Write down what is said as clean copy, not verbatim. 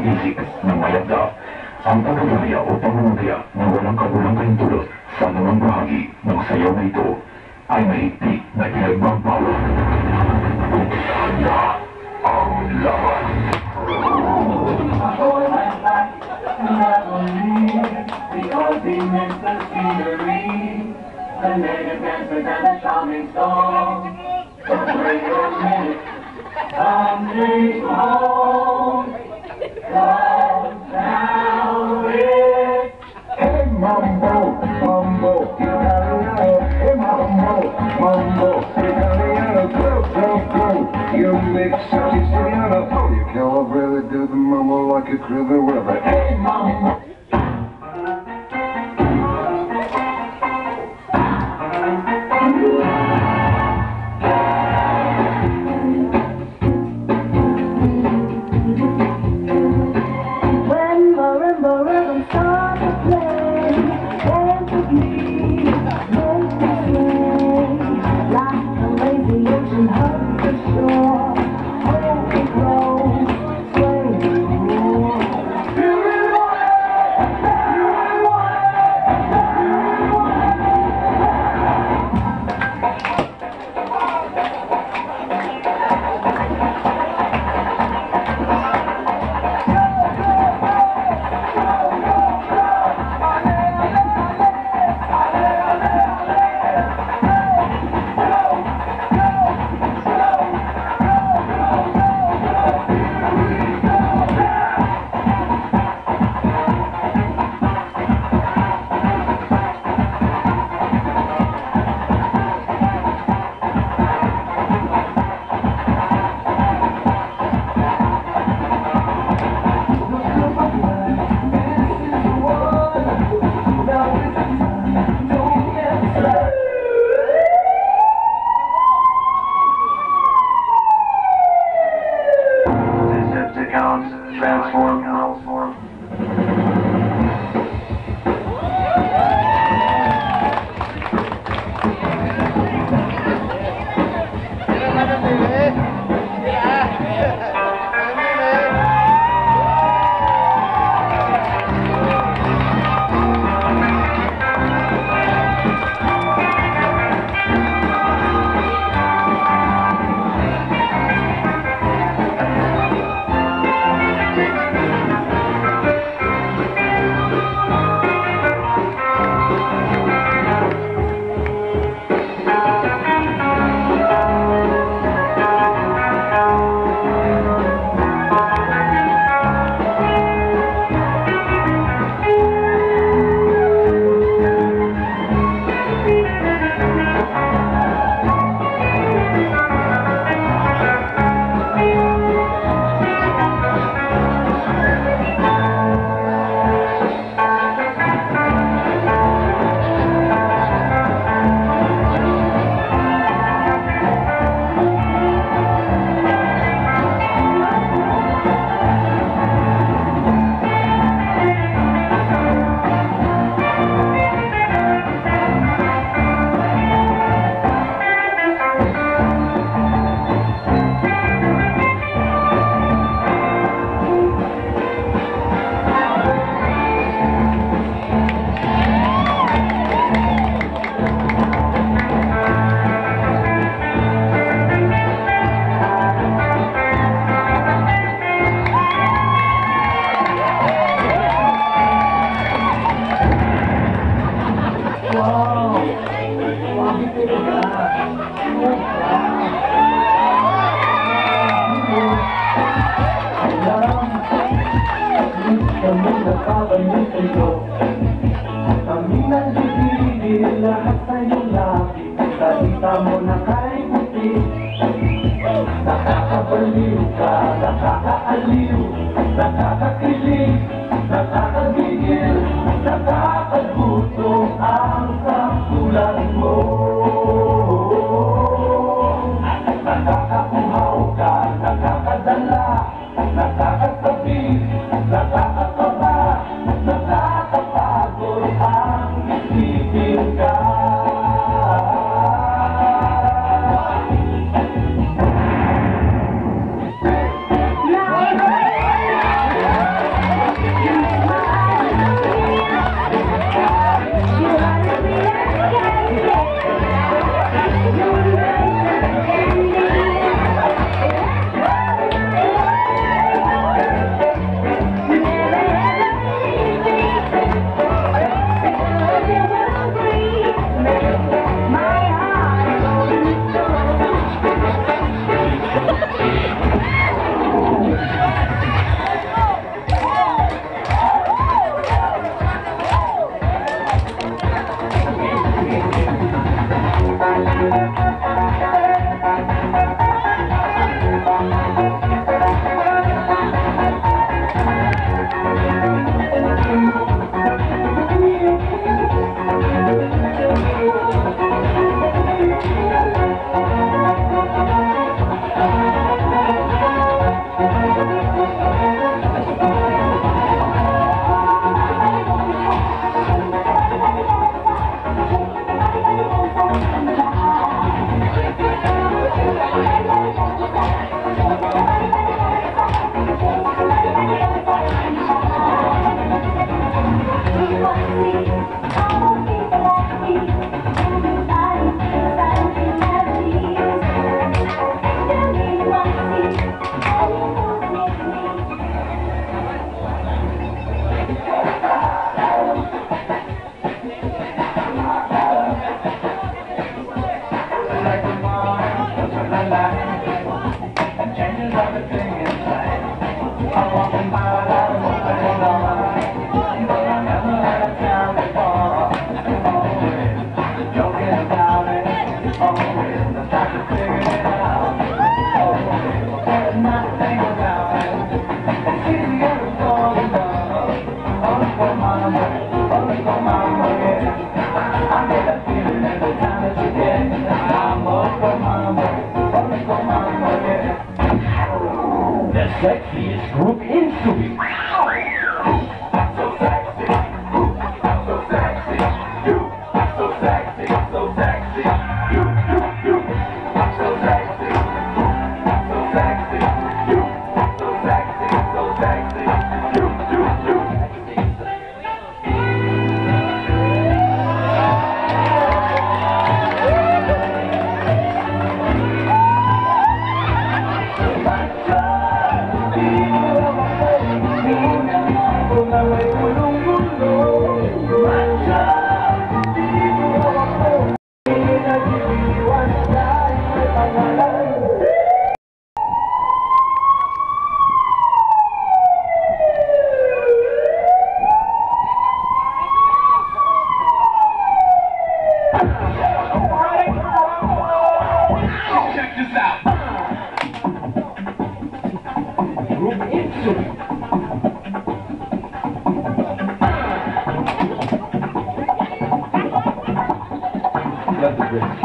pag-isip ng mayagda. Ang pagkagaya o pangungutya na walang kabulang kahintulot sa anumang bahagi ng sayaw na ito ay mahigpit na pinagbabawal. Puntahan na ang laban. Ako ay back, not only because he meant the scenery, the native dancers and the charming song. So bring your minute, come take home, come down with. Hey mambo, mambo, Italiano. Hey mambo, mambo, Italiano. Go, go, go. You mix Siciliano. You can't really do the mambo like a criminal river. Hey mambo. Kami nagigigil lahat sa iyong labi, salita mo na kay puti. Nakakabaliw ka, nakakaaliw, nakakakilig, nakakagigil, nakakagusto ang katulad mo. Nakakauhaw ka, nakakadala, nakakatabi, nakakakaba, nakakapagod ang isipin ka. The sexiest group in Subi. So sexy, so sexy, you, so sexy, so sexy, you, so sexy, so sexy, you, so sexy, so sexy, you. Check this out. Group in Subi. Let the bridge.